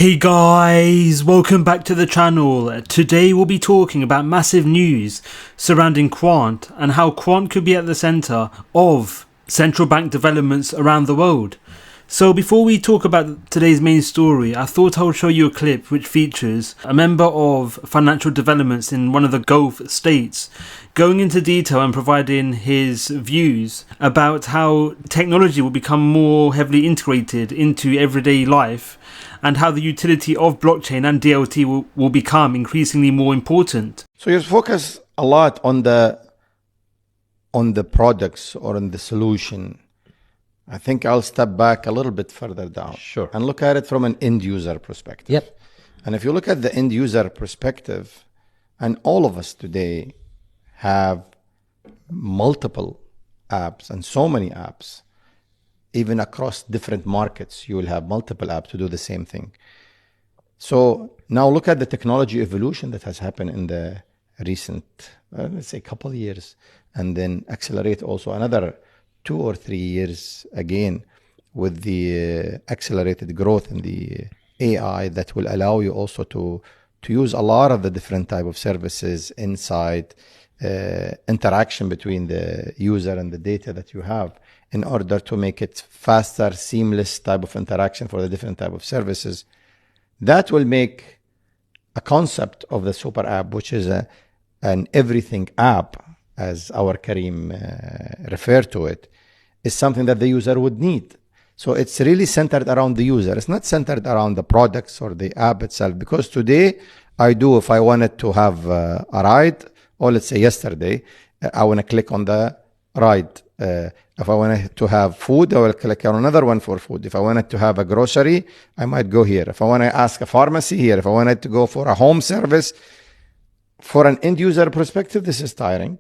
Hey guys, welcome back to the channel. Today we'll be talking about massive news surrounding Quant and how Quant could be at the centre of central bank developments around the world. So before we talk about today's main story, I thought I would show you a clip which features a member of financial developments in one of the Gulf states going into detail and providing his views about how technology will become more heavily integrated into everyday life and how the utility of blockchain and DLT will become increasingly more important. So you focus a lot on the products or on the solution. I think I'll step back a little bit further down. Sure. And look at it from an end user perspective. Yep. And if you look at the end user perspective, and all of us today have multiple apps and so many apps, even across different markets, you will have multiple apps to do the same thing. So now look at the technology evolution that has happened in the recent, let's say, couple of years, and then accelerate also another 2 or 3 years again with the accelerated growth in the AI that will allow you also to use a lot of the different type of services inside interaction between the user and the data that you have in order to make it faster, seamless type of interaction for the different type of services. That will make a concept of the super app, which is an everything app, as our Karim referred to it, is something that the user would need. So it's really centered around the user. It's not centered around the products or the app itself. Because today, if I wanted to have a ride, or let's say yesterday, I want to click on the ride. If I wanted to have food, I will click on another one for food. If I wanted to have a grocery, I might go here. If I want to ask a pharmacy, here. If I wanted to go for a home service, for an end user perspective, this is tiring.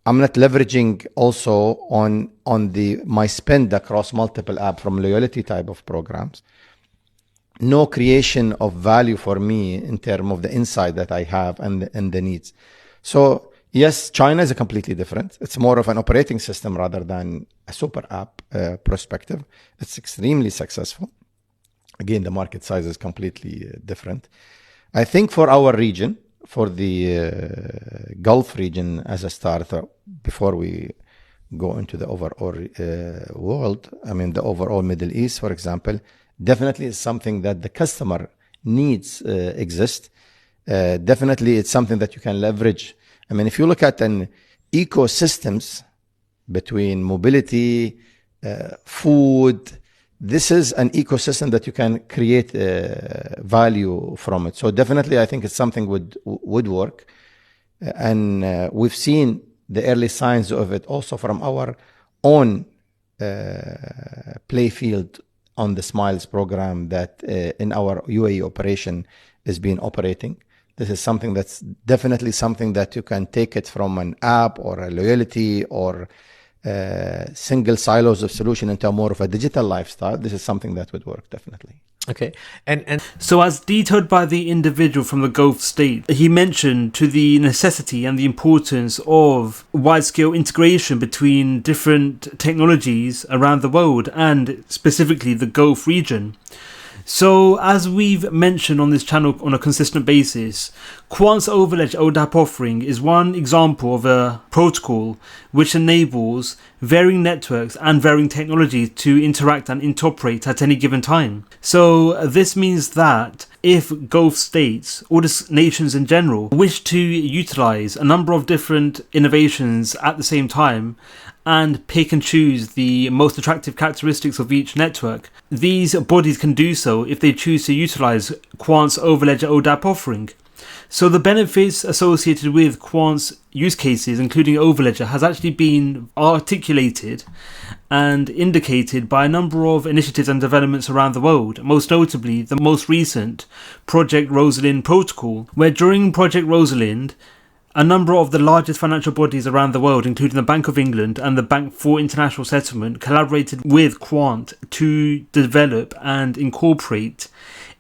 I'm not leveraging also on my spend across multiple apps from loyalty type of programs. No creation of value for me in terms of the insight that I have and the needs. So yes, China is completely different. It's more of an operating system rather than a super app perspective. It's extremely successful. Again, the market size is completely different. I think for our region, for the Gulf region as a starter, before we go into the overall world, the overall Middle East, for example, definitely is something that the customer needs exist. Definitely it's something that you can leverage. If you look at an ecosystems between mobility, food, this is an ecosystem that you can create value from it. So definitely, I think it's something would work. And we've seen the early signs of it also from our own play field on the Smiles program that in our UAE operation is being operating. This is something that's definitely something that you can take it from an app or a loyalty or single silos of solution into more of a digital lifestyle. This is something that would work definitely. Okay. And so as detailed by the individual from the Gulf state, he mentioned to the necessity and the importance of wide-scale integration between different technologies around the world and specifically the Gulf region. So, as we've mentioned on this channel on a consistent basis, Quant's overledger ODAP offering is one example of a protocol which enables varying networks and varying technologies to interact and interoperate at any given time. So, this means that if Gulf states, or the nations in general, wish to utilize a number of different innovations at the same time and pick and choose the most attractive characteristics of each network, these bodies can do so if they choose to utilize Quant's overledger ODAP offering. So the benefits associated with Quant's use cases, including overledger, has actually been articulated and indicated by a number of initiatives and developments around the world, most notably the most recent Project Rosalind protocol, where during Project Rosalind, a number of the largest financial bodies around the world, including the Bank of England and the Bank for International Settlement, collaborated with Quant to develop and incorporate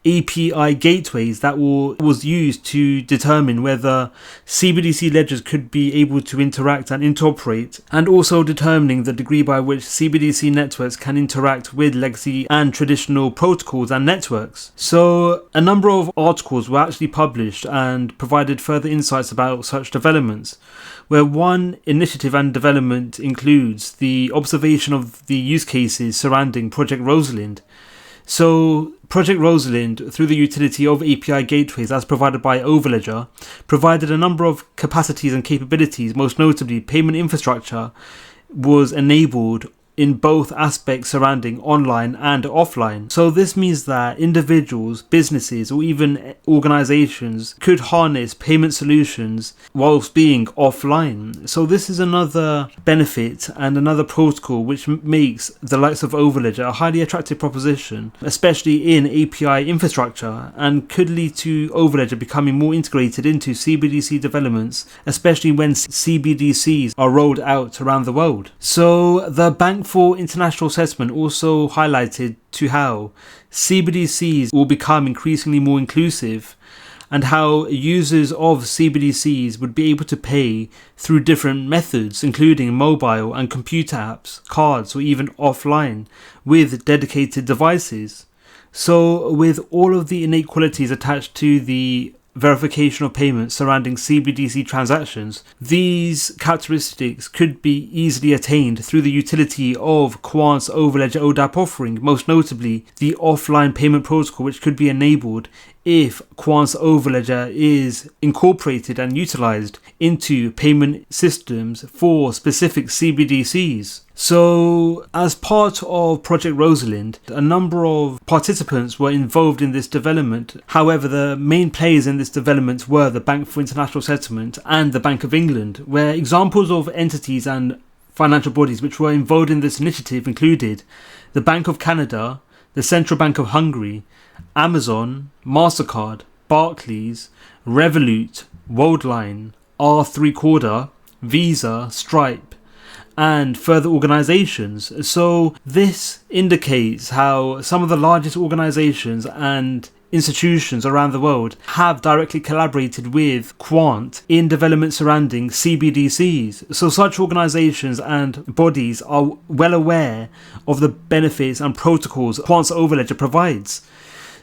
API gateways that was used to determine whether CBDC ledgers could be able to interact and interoperate, and also determining the degree by which CBDC networks can interact with legacy and traditional protocols and networks. So a number of articles were actually published and provided further insights about such developments, where one initiative and development includes the observation of the use cases surrounding Project Rosalind. So Project Rosalind, through the utility of API gateways as provided by overledger, provided a number of capacities and capabilities. Most notably, payment infrastructure was enabled in both aspects surrounding online and offline. So this means that individuals, businesses, or even organizations could harness payment solutions whilst being offline. So this is another benefit and another protocol which makes the likes of overledger a highly attractive proposition, especially in API infrastructure, and could lead to overledger becoming more integrated into CBDC developments, especially when CBDCs are rolled out around the world. So the Bank for International Settlement also highlighted to how CBDCs will become increasingly more inclusive, and how users of CBDCs would be able to pay through different methods, including mobile and computer apps, cards, or even offline with dedicated devices. So with all of the innate qualities attached to the verification of payments surrounding CBDC transactions, these characteristics could be easily attained through the utility of Quant's overledger ODAP offering, most notably the offline payment protocol, which could be enabled if Quant's overledger is incorporated and utilized into payment systems for specific CBDCs. So, as part of Project Rosalind, a number of participants were involved in this development. However, the main players in this development were the Bank for International Settlement and the Bank of England, where examples of entities and financial bodies which were involved in this initiative included the Bank of Canada, the Central Bank of Hungary, Amazon, MasterCard, Barclays, Revolut, Worldline, R3Corda, Visa, Stripe, and further organizations. So this indicates how some of the largest organizations and institutions around the world have directly collaborated with Quant in development surrounding CBDCs. So such organizations and bodies are well aware of the benefits and protocols Quant's overledger provides.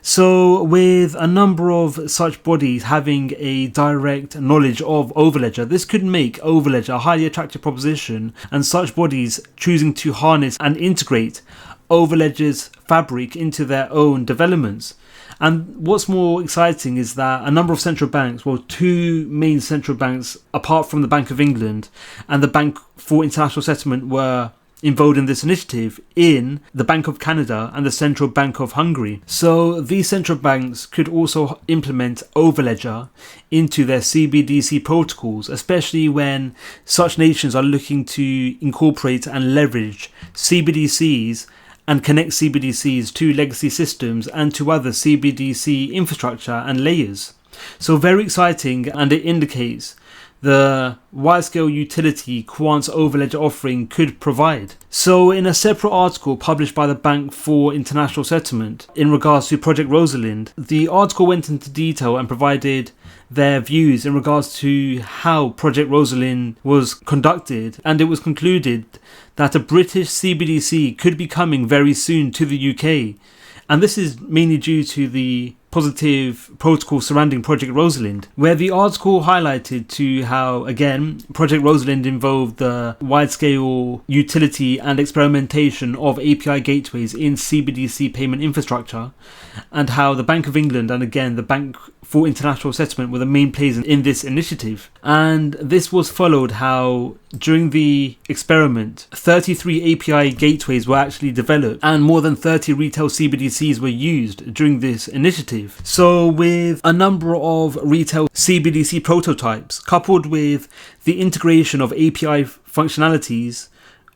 So with a number of such bodies having a direct knowledge of overledger, this could make overledger a highly attractive proposition, and such bodies choosing to harness and integrate overledger's fabric into their own developments. And what's more exciting is that a number of central banks, well, two main central banks apart from the Bank of England and the Bank for International Settlement, were involved in this initiative in the Bank of Canada and the Central Bank of Hungary. So these central banks could also implement overledger into their CBDC protocols, especially when such nations are looking to incorporate and leverage CBDCs and connect CBDCs to legacy systems and to other CBDC infrastructure and layers. So very exciting, and it indicates the wide-scale utility Quant's overledger offering could provide. So in a separate article published by the Bank for International Settlement in regards to Project Rosalind, the article went into detail and provided their views in regards to how Project Rosalind was conducted, and it was concluded that a British CBDC could be coming very soon to the UK, and this is mainly due to the positive protocol surrounding Project Rosalind, where the article highlighted to how, again, Project Rosalind involved the wide-scale utility and experimentation of API gateways in CBDC payment infrastructure, and how the Bank of England and again the Bank for International Settlement were the main players in this initiative. And this was followed how during the experiment 33 API gateways were actually developed and more than 30 retail CBDCs were used during this initiative. So with a number of retail CBDC prototypes coupled with the integration of API functionalities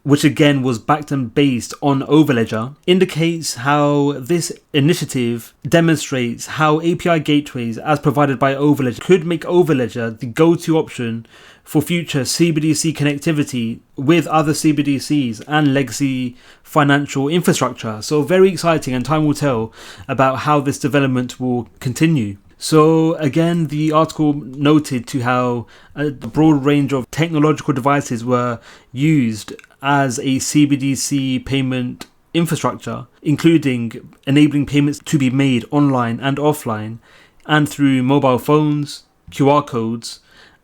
which again was backed and based on overledger, indicates how this initiative demonstrates how API gateways as provided by overledger could make overledger the go-to option for future CBDC connectivity with other CBDCs and legacy financial infrastructure. So very exciting, and time will tell about how this development will continue. So again, the article noted to how a broad range of technological devices were used as a CBDC payment infrastructure, including enabling payments to be made online and offline and through mobile phones, QR codes,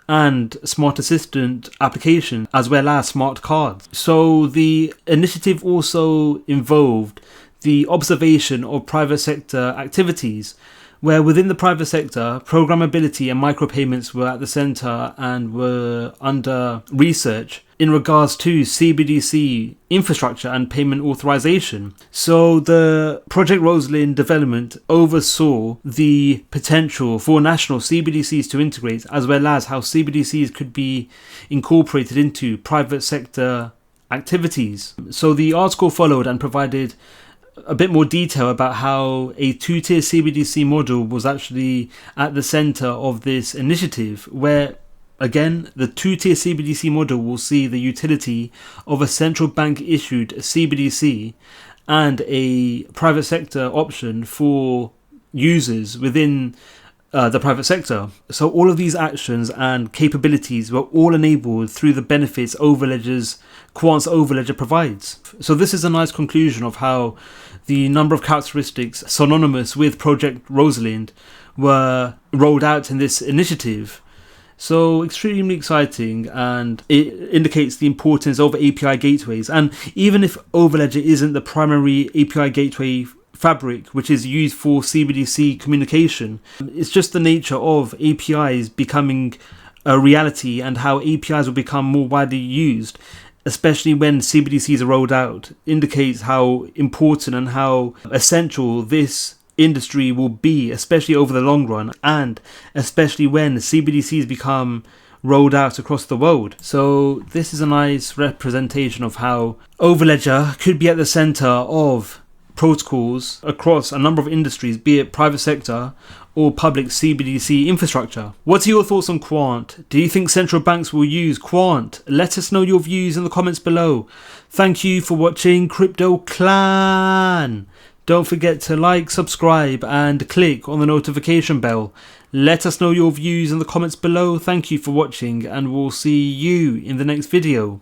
and smart assistant applications, as well as smart cards. So the initiative also involved the observation of private sector activities, where within the private sector, programmability and micropayments were at the center and were under research in regards to CBDC infrastructure and payment authorization. So the Project Rosalind development oversaw the potential for national CBDCs to integrate, as well as how CBDCs could be incorporated into private sector activities. So the article followed and provided a bit more detail about how a two-tier CBDC model was actually at the center of this initiative, where again the two-tier CBDC model will see the utility of a central bank issued CBDC and a private sector option for users within the private sector. So all of these actions and capabilities were all enabled through the benefits Quant's overledger provides. So this is a nice conclusion of how the number of characteristics synonymous with Project Rosalind were rolled out in this initiative. So extremely exciting, and it indicates the importance of API gateways. And even if overledger isn't the primary API gateway fabric which is used for CBDC communication, it's just the nature of APIs becoming a reality and how APIs will become more widely used, especially when CBDCs are rolled out, indicates how important and how essential this industry will be, especially over the long run, and especially when CBDCs become rolled out across the world. So this is a nice representation of how overledger could be at the center of protocols across a number of industries, be it private sector or public CBDC infrastructure. What are your thoughts on Quant? Do you think central banks will use Quant? Let us know your views in the comments below. Thank you for watching Crypto Clan. Don't forget to like, subscribe and click on the notification bell. Let us know your views in the comments below. Thank you for watching, and we'll see you in the next video.